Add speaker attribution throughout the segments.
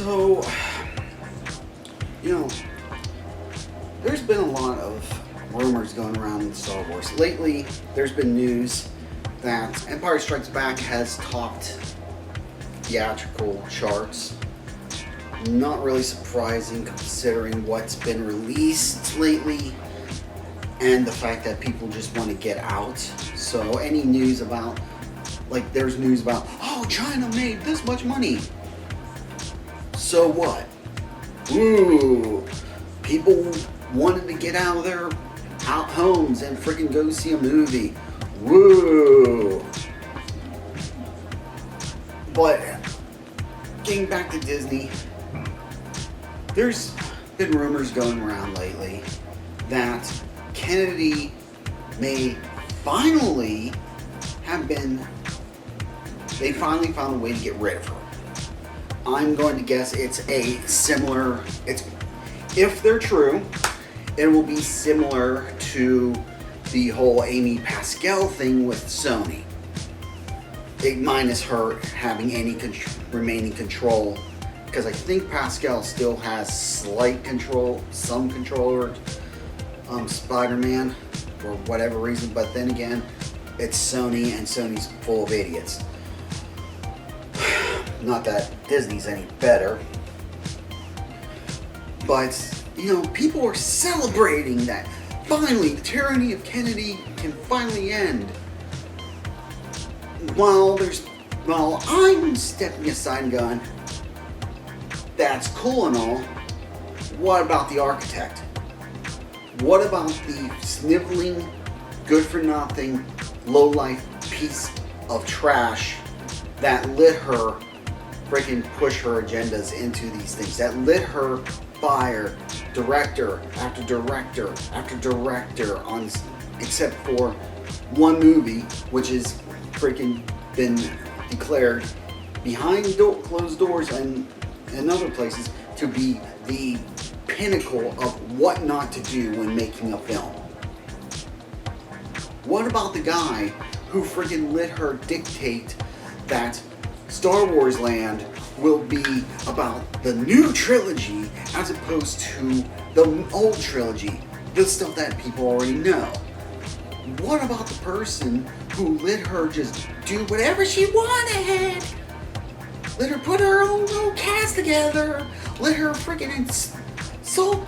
Speaker 1: So, you know, there's been a lot of rumors going around in Star Wars. Lately, there's been news that Empire Strikes Back has topped theatrical charts. Not really surprising considering what's been released lately and the fact that people just want to get out. So any news about, like there's news about, oh, China made this much money. So what? Ooh, people wanted to get out of their homes and freaking go see a movie. Woo! But getting back to Disney, there's been rumors going around lately that Kennedy may finally have been, they finally found a way to get rid of her. I'm going to guess it's a similar, if they're true, it will be similar to the whole Amy Pascal thing with Sony. Minus her having any remaining control, because I think Pascal still has slight control, some control over Spider-Man for whatever reason, but then again, it's Sony and Sony's full of idiots. Not that Disney's any better, but you know, people are celebrating that finally the tyranny of Kennedy can finally end. While I'm stepping aside and going, that's cool and all, what about the architect? What about the sniveling, good-for-nothing, low-life piece of trash that let her freaking push her agendas into these things, that let her fire director after director after director on, except for one movie, which is freaking been declared behind closed doors and other places to be the pinnacle of what not to do when making a film. What about the guy who freaking let her dictate that Star Wars Land will be about the new trilogy as opposed to the old trilogy, the stuff that people already know? What about the person who let her just do whatever she wanted? Let her put her own little cast together. Let her freaking insult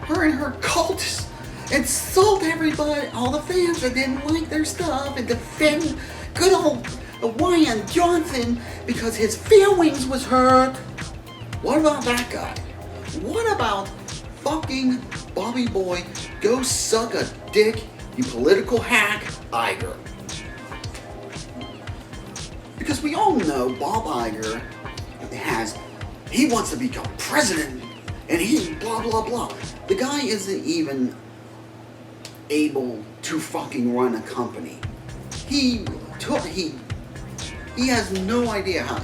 Speaker 1: her and her cult. Insult everybody, all the fans that didn't like their stuff, and defend good old Ryan Johnson because his feelings was hurt. What about that guy? What about fucking Bobby Boy, go suck a dick, you political hack, Iger? Because we all know Bob Iger he wants to become president, and he blah blah blah. The guy isn't even able to fucking run a company. He has no idea how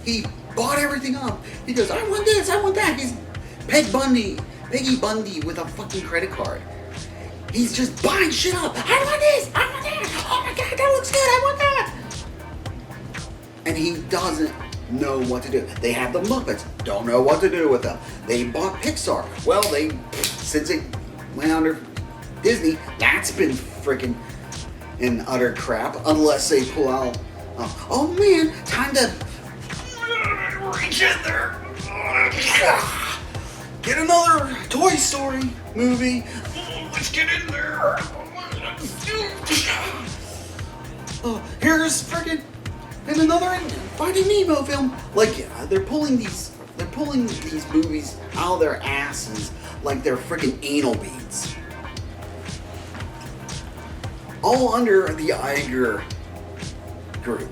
Speaker 1: he bought everything up. He goes, I want this, I want that. He's Peggy Bundy with a fucking credit card. He's just buying shit up. I want this, I want that. Oh my god, that looks good, I want that. And he doesn't know what to do. They have the Muppets, don't know what to do with them. They bought Pixar. Well, since it went under Disney, that's been freaking in utter crap, unless they pull out, oh man, time to reach in there. Get another Toy Story movie. Let's get in there. Here's freaking and another Finding Nemo film. Like they're pulling these movies out of their asses like they're freaking anal beads. All under the Iger group.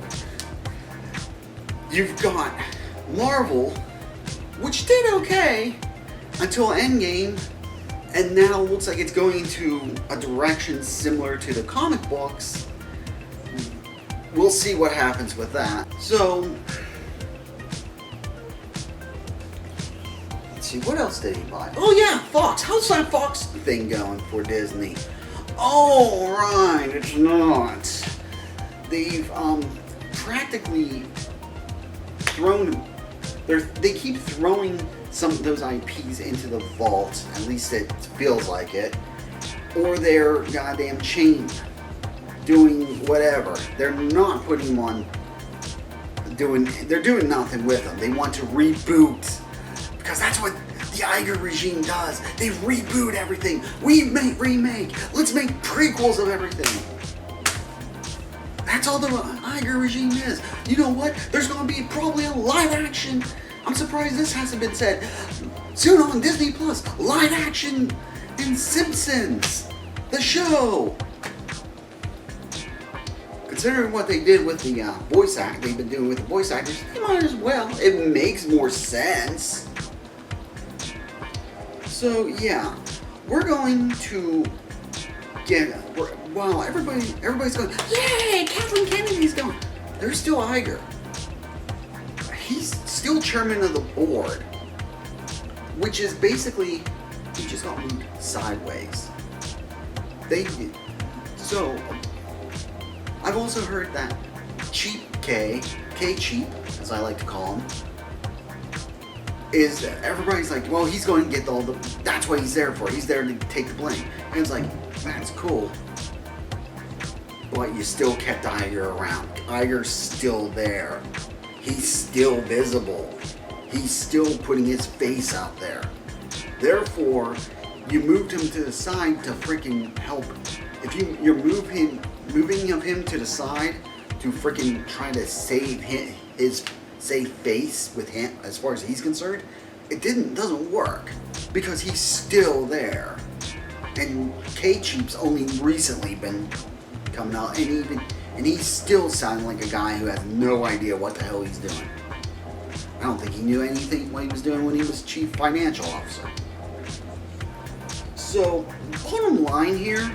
Speaker 1: You've got Marvel, which did okay until Endgame, and now looks like it's going into a direction similar to the comic books. We'll see what happens with that. So, let's see, what else did he buy? Oh yeah, Fox. How's that Fox thing going for Disney? Oh, right, it's not. They've practically thrown They keep throwing some of those IPs into the vault, at least it feels like it, or they're goddamn chained, doing whatever. They're not putting them on, they're doing nothing with them. They want to reboot, because that's what the Iger regime does. They reboot everything. We remake. Let's make prequels of everything. That's all the Iger regime is. You know what? There's going to be probably a live action. I'm surprised this hasn't been said. Soon on Disney Plus, live action in Simpsons, the show. Considering what they did with the voice act, they've been doing with the voice actors, they might as well. It makes more sense. So yeah, we're going to get. Wow, everybody's going. Yay! Kathleen Kennedy's going. There's still Iger. He's still chairman of the board, which is basically he just got moved sideways. So I've also heard that Cheap K Cheap, as I like to call him, is everybody's like, well, he's going to get all the. That's what he's there for. He's there to take the blame. And it's like, that's cool. But you still kept Iger around. Iger's still there. He's still visible. He's still putting his face out there. Therefore, you moved him to the side to freaking help. If you're moving of him to the side to freaking try to save his save face with him, as far as he's concerned, it doesn't work because he's still there. And K-Cheap's only recently been coming out, and he's still sounding like a guy who has no idea what the hell he's doing. I don't think he knew anything what he was doing when he was chief financial officer. So, bottom line here,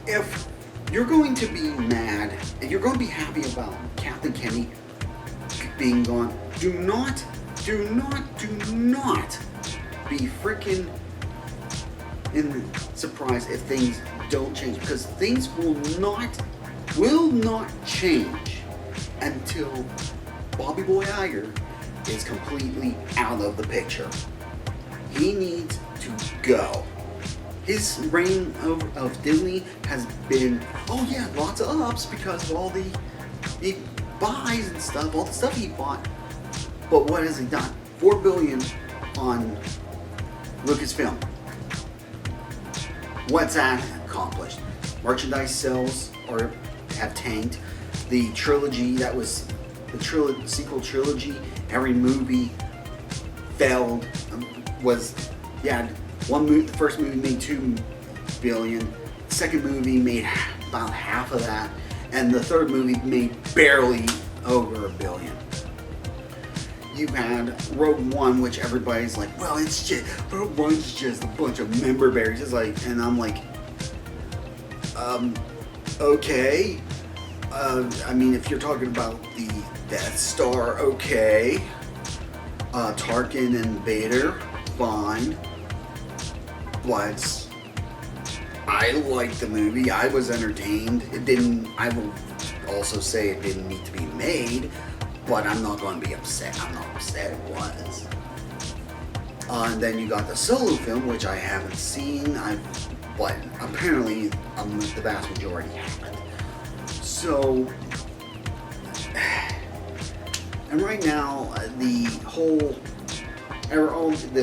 Speaker 1: if you're going to be mad, if you're going to be happy about Kathleen Kennedy being gone, do not be freaking surprised if things don't change, because things will not change until Bobby Boy Iger is completely out of the picture. He needs to go. His reign of Disney has been, oh yeah, lots of ups because of all the buys and stuff, all the stuff he bought. But what has he done? $4 billion on Lucasfilm. What's that accomplished? Merchandise sales have tanked. The trilogy, that was the sequel trilogy, every movie failed. The first movie made $2 billion. The second movie made about half of that, and the third movie made barely over $1 billion. You had Rogue One, which everybody's like, well, it's just Rogue One's just a bunch of member berries. It's like, and I'm like, okay. I mean, if you're talking about the Death Star, okay. Tarkin and Vader, fine. But I liked the movie. I was entertained. I will also say it didn't need to be made, but I'm not going to be upset. I'm not upset it was. And then you got the Solo film, which I haven't seen, but apparently the vast majority haven't. So, and right now, the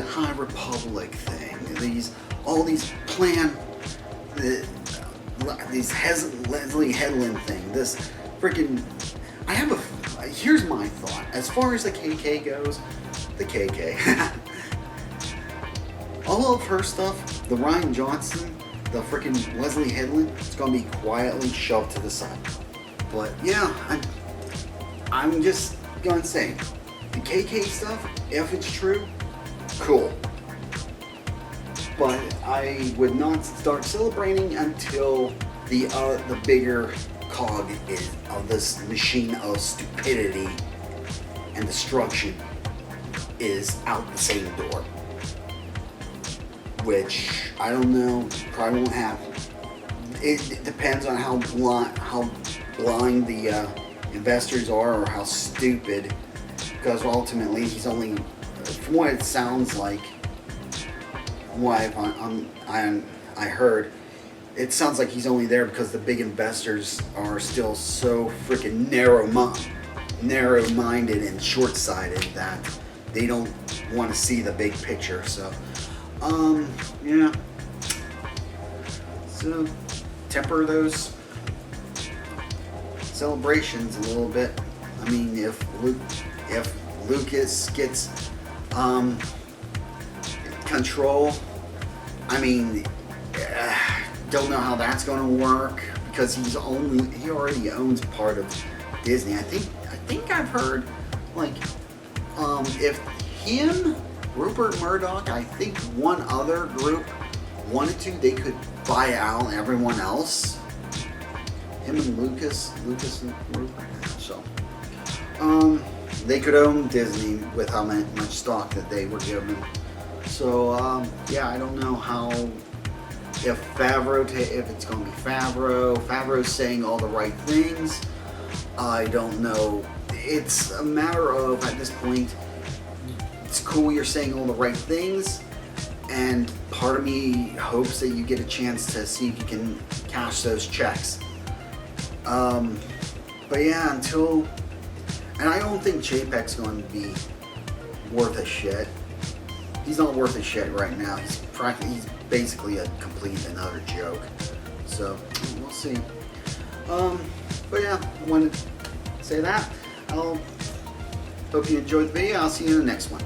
Speaker 1: High Republic thing, these Leslie Headland thing, this freaking, here's my thought, as far as the KK goes, the KK, all of her stuff, the Ryan Johnson, the freaking Leslie Headland, it's gonna be quietly shoved to the side. But yeah, I'm just gonna say, the KK stuff, if it's true, cool. But I would not start celebrating until the bigger cog of this machine of stupidity and destruction is out the same door. Which, I don't know, probably won't happen. It depends on how blind the investors are, or how stupid because ultimately he's only, from what it sounds like, what I heard, it sounds like he's only there because the big investors are still so freaking narrow-minded and short-sighted that they don't want to see the big picture. So, yeah. So, temper those celebrations a little bit. I mean, if Lucas gets control, I mean, don't know how that's going to work because he already owns part of Disney. I think I've heard, like, if him, Rupert Murdoch, I think one other group wanted to, they could buy out everyone else. Him and Lucas and Rupert. So, they could own Disney with how much stock that they were given. So, yeah, I don't know how, if it's going to be Favreau's saying all the right things. I don't know. It's a matter of, at this point, it's cool you're saying all the right things, and part of me hopes that you get a chance to see if you can cash those checks. But yeah, and I don't think JPEG's going to be worth a shit. He's not worth a shit right now. He's basically a complete another joke. So we'll see. But yeah, I wanted to say that. I'll hope you enjoyed the video. I'll see you in the next one.